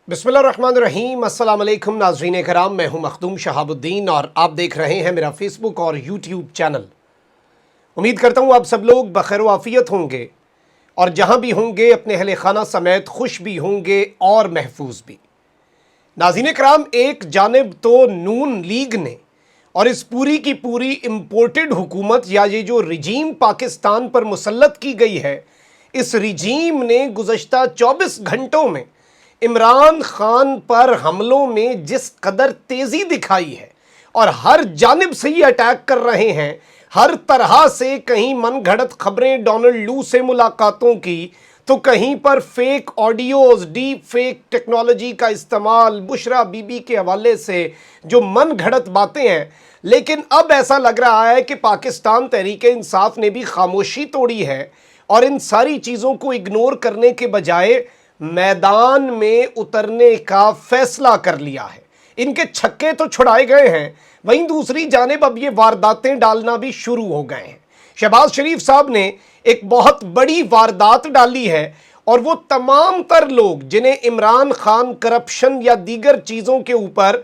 बिस्मिल्लाहिर्रहमानिर्रहीम। अस्सलाम वालेकुम नाज़रीन कराम, मैं हूं मखदूम शहाबुद्दीन और आप देख रहे हैं मेरा फेसबुक और यूट्यूब चैनल। उम्मीद करता हूं आप सब लोग बखैर व आफियत होंगे और जहां भी होंगे अपने अहले खाना समेत खुश भी होंगे और महफूज भी। नाज़रीन कराम, एक जानिब तो नून लीग ने और इस पूरी की पूरी इम्पोर्टेड हुकूमत या ये जो रिजीम पाकिस्तान पर मुसल्लत की गई है, इस रिजीम ने गुज़श्ता 24 घंटों में इमरान खान पर हमलों में जिस कदर तेज़ी दिखाई है और हर जानिब से ये अटैक कर रहे हैं, हर तरह से, कहीं मन घड़त खबरें डोनाल्ड लू से मुलाकातों की, तो कहीं पर fake audios, deep fake technology का इस्तेमाल, बुशरा बीबी के हवाले से जो मन घड़त बातें हैं। लेकिन अब ऐसा लग रहा है कि पाकिस्तान तहरीक इंसाफ ने भी खामोशी तोड़ी है और इन सारी चीज़ों को इग्नोर करने के बजाय मैदान में उतरने का फैसला कर लिया है। इनके छक्के तो छुड़ाए गए हैं, वहीं दूसरी जानिब अब ये वारदातें डालना भी शुरू हो गए हैं। शहबाज शरीफ साहब ने एक बहुत बड़ी वारदात डाली है और वो तमाम तर लोग जिन्हें इमरान खान करप्शन या दीगर चीज़ों के ऊपर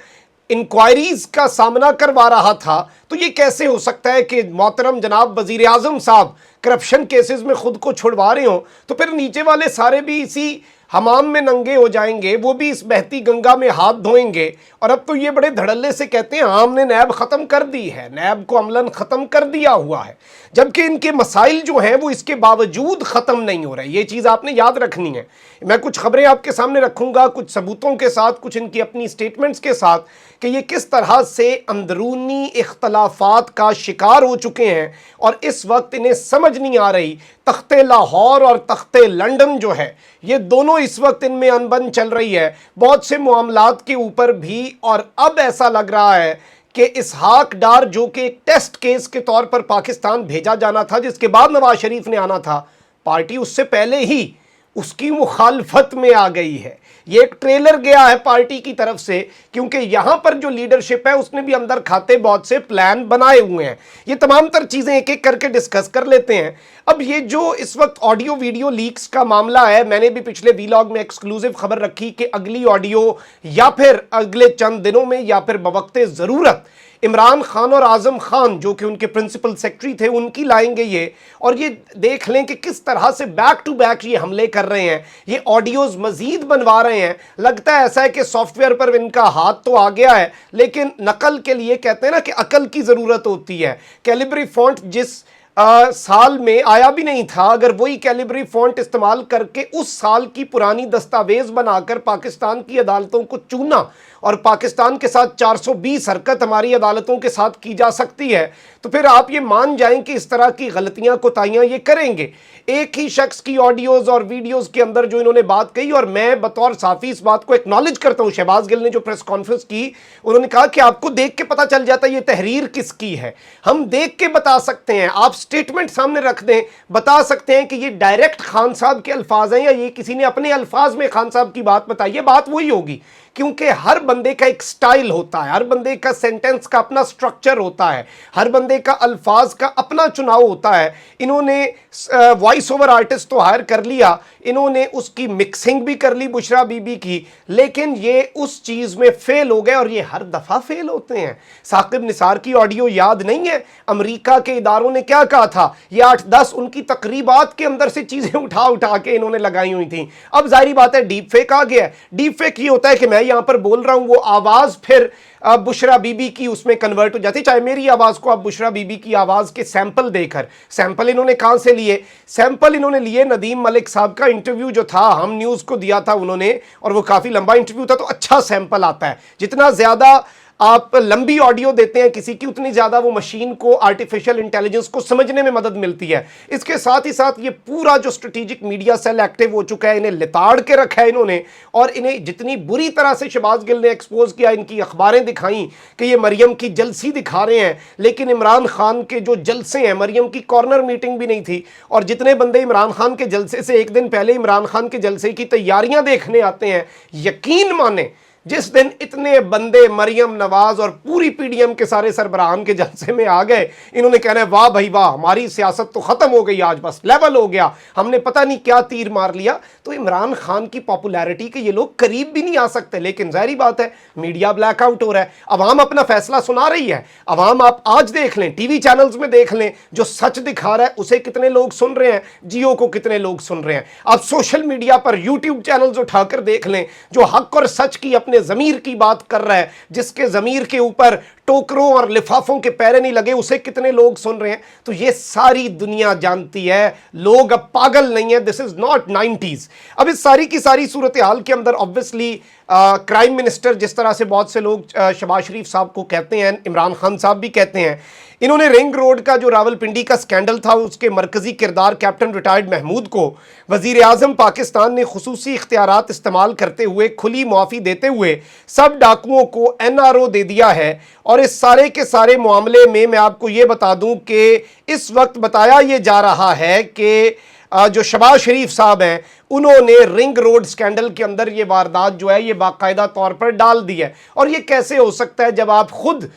इंक्वायरीज का सामना करवा रहा था, तो ये कैसे हो सकता है कि मोहतरम जनाब वज़ीर आज़म साहब करप्शन केसेस में खुद को छुड़वा रहे हों, तो फिर नीचे वाले सारे भी इसी हमाम में नंगे हो जाएंगे, वो भी इस बहती गंगा में हाथ धोएंगे। और अब तो ये बड़े धड़ल्ले से कहते हैं हमने नैब ख़त्म कर दी है, नैब को अमलन ख़त्म कर दिया हुआ है, जबकि इनके मसाइल जो हैं वो इसके बावजूद ख़त्म नहीं हो रहे। ये चीज़ आपने याद रखनी है। मैं कुछ खबरें आपके सामने रखूँगा, कुछ सबूतों के साथ, कुछ इनकी अपनी स्टेटमेंट्स के साथ, कि ये किस तरह से अंदरूनी इख्तलाफात का शिकार हो चुके हैं और इस वक्त इन्हें समझ नहीं आ रही। तख्ते लाहौर और तख्ते लंदन जो है, ये दोनों इस वक्त इनमें अनबन चल रही है बहुत से मामलात के ऊपर भी। और अब ऐसा लग रहा है कि इसहाक डार, जो कि एक टेस्ट केस के तौर पर पाकिस्तान भेजा जाना था, जिसके बाद नवाज शरीफ ने आना था, पार्टी उससे पहले ही उसकी मुखालफत में आ गई है। ये एक ट्रेलर गया है पार्टी की तरफ से, क्योंकि यहां पर जो लीडरशिप है उसने भी अंदर खाते बहुत से प्लान बनाए हुए हैं। ये तमाम तर चीजें एक एक करके डिस्कस कर लेते हैं। अब ये जो इस वक्त ऑडियो वीडियो लीक्स का मामला है, मैंने भी पिछले वीलॉग में एक्सक्लूसिव खबर रखी कि अगली ऑडियो या फिर अगले चंद दिनों में या फिर बवक्ते ज़रूरत इमरान खान और आज़म खान, जो कि उनके प्रिंसिपल सेक्रेटरी थे, उनकी लाएंगे ये। और ये देख लें कि किस तरह से बैक टू बैक ये हमले कर रहे हैं, ये ऑडियोज़ मज़ीद बनवा रहे हैं। लगता है ऐसा है कि सॉफ्टवेयर पर इनका हाथ तो आ गया है, लेकिन नकल के लिए कहते हैं ना कि अकल की ज़रूरत होती है। कैलिब्री फ़ॉन्ट जिस साल में आया भी नहीं था, अगर वही कैलिब्री फ़ॉन्ट इस्तेमाल करके उस साल की पुरानी दस्तावेज़ बनाकर पाकिस्तान की अदालतों को चूना और पाकिस्तान के साथ 420 हरकत हमारी अदालतों के साथ की जा सकती है, तो फिर आप ये मान जाएं कि इस तरह की गलतियां कोताहियां ये करेंगे। एक ही शख्स की ऑडियोज़ और वीडियोज़ के अंदर जो इन्होंने बात कही, और मैं बतौर साफ़ी इस बात को एक्नॉलेज करता हूँ, शहबाज गिल ने जो प्रेस कॉन्फ्रेंस की, उन्होंने कहा कि आपको देख के पता चल जाता है ये तहरीर किसकी है, हम देख के बता सकते हैं। आप स्टेटमेंट सामने रख दें, बता सकते हैं कि ये डायरेक्ट खान साहब के अल्फाज हैं या ये किसी ने अपने अल्फाज में खान साहब की बात बताई है, बात वही होगी। क्योंकि हर बंदे का एक स्टाइल होता है, हर बंदे का सेंटेंस का अपना स्ट्रक्चर होता है, हर बंदे का अल्फाज का अपना चुनाव होता है। इन्होंने वॉइस ओवर आर्टिस्ट तो हायर कर लिया, इन्होंने उसकी मिक्सिंग भी कर ली बुशरा बीबी की, लेकिन ये उस चीज़ में फेल हो गए और ये हर दफ़ा फेल होते हैं। साकिब निसार की ऑडियो याद नहीं है? अमेरिका के इदारों ने क्या कहा था? ये 8-10 उनकी तकरीबात के अंदर से चीज़ें उठा उठा के इन्होंने लगाई हुई थी। अब जाहिर बात है डीप फेक आ गया है। डीप फेक ये होता है कि मैं यहाँ पर बोल रहा हूँ, वो आवाज़ फिर बुशरा बीबी की उसमें कन्वर्ट हो जाती। चाहे मेरी आवाज़ को आप बुशरा बीबी की आवाज़ के सैंपल देकर, सैंपल इन्होंने कहाँ से लिए? सैंपल इन्होंने लिए नदीम मलिक साहब का इंटरव्यू जो था, हम न्यूज़ को दिया था उन्होंने, और वो काफ़ी लंबा इंटरव्यू था, तो अच्छा सैंपल आता है। जितना ज़्यादा आप लंबी ऑडियो देते हैं किसी की, उतनी ज़्यादा वो मशीन को, आर्टिफिशियल इंटेलिजेंस को समझने में मदद मिलती है। इसके साथ ही साथ ये पूरा जो स्ट्रेटेजिक मीडिया सेल एक्टिव हो चुका है, इन्हें लिताड़ के रखा है इन्होंने, और इन्हें जितनी बुरी तरह से शहबाज गिल ने एक्सपोज किया, इनकी अखबारें दिखाई कि ये मरियम की जलसी दिखा रहे हैं, लेकिन इमरान खान के जो जलसे हैं, मरियम की कॉर्नर मीटिंग भी नहीं थी। और जितने बंदे इमरान खान के जलसे से एक दिन पहले इमरान खान के जलसे की तैयारियां देखने आते हैं, यकीन माने जिस दिन इतने बंदे मरियम नवाज और पूरी पीडीएम के सारे सरबराहान के जलसे में आ गए, इन्होंने कहना है वाह भाई वाह, हमारी सियासत तो खत्म हो गई, आज बस लेवल हो गया, हमने पता नहीं क्या तीर मार लिया। तो इमरान खान की पॉपुलैरिटी के ये लोग करीब भी नहीं आ सकते। लेकिन जाहिर बात है, मीडिया ब्लैकआउट हो रहा है, अवाम अपना फैसला सुना रही है। अवाम आप आज देख लें, टीवी चैनल्स में देख लें, जो सच दिखा रहा है उसे कितने लोग सुन रहे हैं, जियो को कितने लोग सुन रहे हैं। आप सोशल मीडिया पर यूट्यूब चैनल्स उठाकर देख लें, जो हक और सच की, अपने ज़मीर की बात कर रहा है, जिसके ज़मीर के ऊपर टोकरों और लिफाफों के पैरे नहीं लगे, उसे कितने लोग सुन रहे हैं। तो ये सारी दुनिया जानती है, लोग अब पागल नहीं है। This is not 90s। अब इस सारी की सारी सूरत हाल के अंदर ऑब्वियसली क्राइम मिनिस्टर, जिस तरह से बहुत से लोग शहबाज शरीफ साहब को कहते हैं, इमरान खान साहब भी कहते हैं, इन्होंने रिंग रोड का जो रावलपिंडी का स्कैंडल था, उसके मरकजी किरदार कैप्टन रिटायर्ड महमूद को वजीर आज़म पाकिस्तान ने खुसूसी इख्तियारात इस्तेमाल करते हुए, खुली मुआफ़ी देते हुए सब डाकुओं को NRO दे दिया है। और इस सारे के सारे मामले में मैं आपको ये बता दूं कि इस वक्त बताया ये जा रहा है कि जो शहबाज शरीफ साहब हैं, उन्होंने रिंग रोड स्कैंडल के अंदर ये वारदात जो है ये बाकायदा तौर पर डाल दी है। और ये कैसे हो सकता है जब आप खुद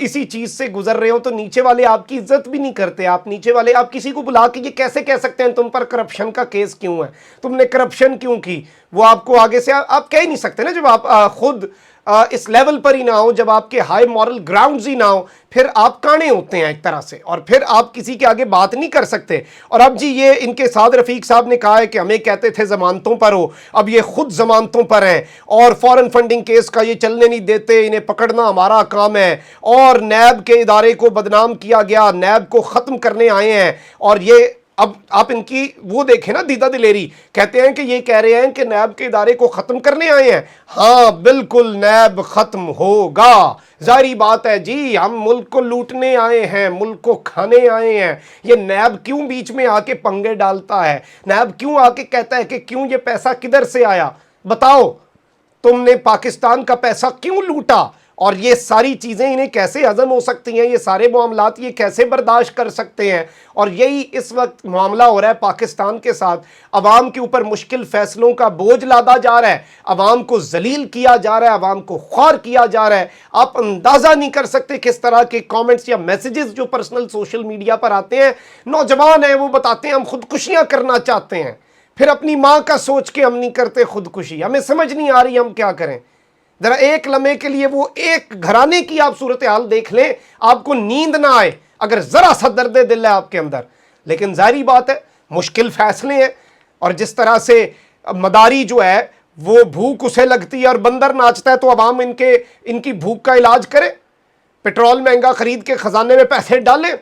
इसी चीज़ से गुजर रहे हो, तो नीचे वाले आपकी इज्जत भी नहीं करते। आप नीचे वाले, आप किसी को बुला के ये कैसे कह सकते हैं तुम पर करप्शन का केस क्यों है, तुमने करप्शन क्यों की, वो आपको आगे से आप कह ही नहीं सकते ना, जब आप खुद इस लेवल पर ही ना हो, जब आपके हाई मॉरल ग्राउंड्स ही ना हो, फिर आप काने होते हैं एक तरह से, और फिर आप किसी के आगे बात नहीं कर सकते। और अब जी ये इनके साद रफीक साहब ने कहा है कि हमें कहते थे जमानतों पर हो, अब ये खुद जमानतों पर हैं और फॉरेन फंडिंग केस का ये चलने नहीं देते, इन्हें पकड़ना हमारा काम है। और नैब के इदारे को बदनाम किया गया, नैब को ख़त्म करने आए हैं। और ये अब आप इनकी वो देखें ना, दीदा दिलेरी, कहते हैं कि ये कह रहे हैं कि नैब के इदारे को ख़त्म करने आए हैं। हाँ बिल्कुल, नैब ख़त्म होगा, जारी बात है जी, हम मुल्क को लूटने आए हैं, मुल्क को खाने आए हैं। ये नैब क्यों बीच में आके पंगे डालता है, नैब क्यों आके कहता है कि क्यों ये पैसा किधर से आया, बताओ तुमने पाकिस्तान का पैसा क्यों लूटा। और ये सारी चीज़ें इन्हें कैसे हजम हो सकती हैं, ये सारे मामलात ये कैसे बर्दाश्त कर सकते हैं। और यही इस वक्त मामला हो रहा है पाकिस्तान के साथ। अवाम के ऊपर मुश्किल फैसलों का बोझ लादा जा रहा है, अवाम को जलील किया जा रहा है, अवाम को ख्वार किया जा रहा है। आप अंदाज़ा नहीं कर सकते किस तरह के कॉमेंट्स या मैसेजेस जो पर्सनल सोशल मीडिया पर आते हैं। नौजवान हैं, वो बताते हैं हम खुदकुशियाँ करना चाहते हैं, फिर अपनी माँ का सोच के हम नहीं करते खुदकुशी, हमें समझ नहीं आ रही हम क्या करें। जरा एक लम्हे के लिए वो एक घराने की आप सूरत हाल देख लें, आपको नींद ना आए अगर जरा सा दर्द दिल है आपके अंदर। लेकिन जाहिर बात है, मुश्किल फैसले हैं। और जिस तरह से मदारी जो है वो भूख उसे लगती है और बंदर नाचता है, तो अवाम इनकी भूख का इलाज करे, पेट्रोल महंगा खरीद के खजाने में पैसे डालें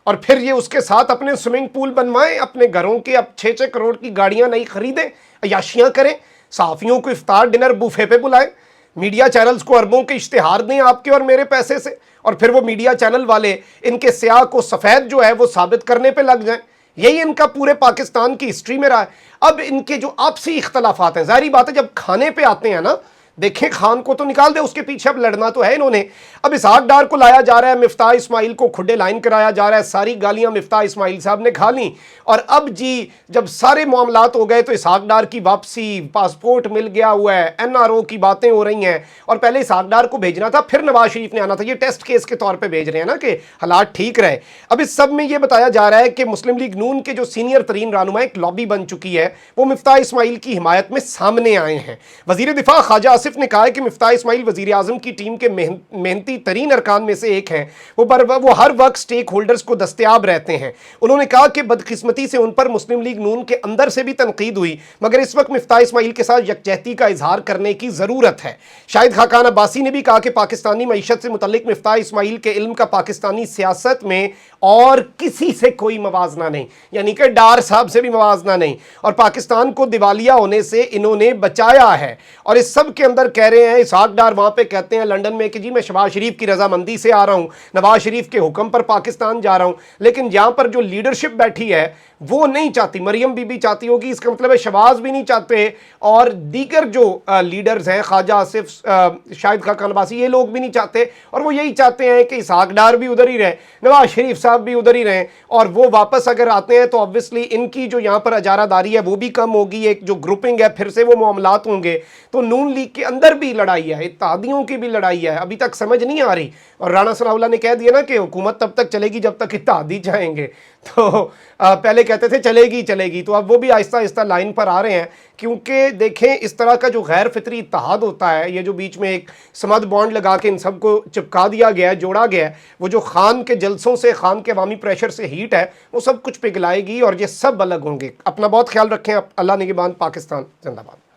और फिर ये उसके साथ अपने स्विमिंग पूल बनवाएं, अपने घरों के अब 6-6 करोड़ की गाड़ियां नहीं खरीदें, अयाशियां करें, सहाफ़ियों को इफ्तार डिनर बुफे पे बुलाएं, मीडिया चैनल्स को अरबों के इश्तिहार दें आपके और मेरे पैसे से, और फिर वो मीडिया चैनल वाले इनके स्याह को सफ़ेद जो है वो साबित करने पे लग जाएं। यही इनका पूरे पाकिस्तान की हिस्ट्री में रहा है। अब इनके जो आपसी इख्तलाफात हैं, ज़ाहिर बात है जब खाने पे आते हैं ना, देखें खान को तो निकाल दे, उसके पीछे अब लड़ना तो है इन्होंने। अब इसहाक डार को लाया जा रहा है, मिफ्ताह इस्माइल को खुडे लाइन कराया जा रहा है, सारी गालियां मिफ्ताह इस्माइल साहब ने खा ली। और अब जी जब सारे मामलात हो गए तो इसहाक डार की वापसी, पासपोर्ट मिल गया हुआ है, NRO की बातें हो रही हैं। और पहले इसहाक डार को भेजना था, फिर नवाज शरीफ ने आना था, ये टेस्ट केस के तौर पर भेज रहे हैं ना कि हालात ठीक रहे। अब इस सब में ये बताया जा रहा है कि मुस्लिम लीग नून के जो सीनियर तरीन रहनुमा एक लॉबी बन चुकी है, वो मिफ्ताह इस्माइल की हिमायत में सामने आए हैं। वजीर दिफा ख्वाजा आसिफ ने कहा है कि मिफ्ताह इस्माइल वजीर आज़म की टीम के मेहनती तरीन अरकान में से एक हैं, वो हर वक्त स्टेक होल्डर्स को दस्तयाब रहते हैं। उन्होंने कहा कि बदकिस्मती से उन पर मुस्लिम लीग नून के अंदर से भी तनकीद हुई, मगर इस वक्त मिफ्ताह इस्माइल के साथ यकजहती का इजहार करने की ज़रूरत है। शाहिद खाकान अब्बासी ने भी कहा कि पाकिस्तानी मईशत से मुतल्लिक मिफ्ताह इस्माइल के इल्म का पाकिस्तानी सियासत में और किसी से कोई मवाजना नहीं, यानी कि डार साहब से भी मवाजना नहीं, और पाकिस्तान को दिवालिया होने से इन्होंने बचाया है। और इस सब के अंदर कह रहे हैं, इसहाक डार वहाँ पे कहते हैं लंदन में कि जी मैं शहबाज शरीफ की रजामंदी से आ रहा हूँ, नवाज शरीफ के हुक्म पर पाकिस्तान जा रहा हूँ। लेकिन यहाँ पर जो लीडरशिप बैठी है وہ نہیں چاہتی، مریم بی بی چاہتی ہوگی، اس کا مطلب ہے شہباز بھی نہیں چاہتے، اور دیگر جو لیڈرز ہیں خواجہ آصف، شاہد خاقان عباسی، یہ لوگ بھی نہیں چاہتے، اور وہ یہی چاہتے ہیں کہ اسحاق ڈار بھی ادھر ہی رہیں، نواز شریف صاحب بھی ادھر ہی رہیں، اور وہ واپس اگر آتے ہیں تو obviously ان کی جو یہاں پر اجارہ داری ہے وہ بھی کم ہوگی، ایک جو گروپنگ ہے پھر سے وہ معاملات ہوں گے، تو نون لیگ کے اندر بھی لڑائی ہے، اتحادیوں کی بھی لڑائی ہے، ابھی تک سمجھ نہیں آ رہی، اور رانا ثناء اللہ نے کہہ دیا نا کہ حکومت تب تک چلے گی جب تک اتحادی جائیں گے، تو پہلے کہتے تھے چلے گی، تو اب وہ بھی آہستہ آہستہ لائن پر آ رہے ہیں، کیونکہ دیکھیں اس طرح کا جو غیر فطری اتحاد ہوتا ہے، یہ جو بیچ میں ایک سمد بانڈ لگا کے ان سب کو چپکا دیا گیا ہے، جوڑا گیا ہے، وہ جو خان کے جلسوں سے، خان کے عوامی پریشر سے ہیٹ ہے، وہ سب کچھ پگھلائے گی اور یہ سب الگ ہوں گے۔ اپنا بہت خیال رکھیں، اللہ نگہبان، پاکستان زندہ باد۔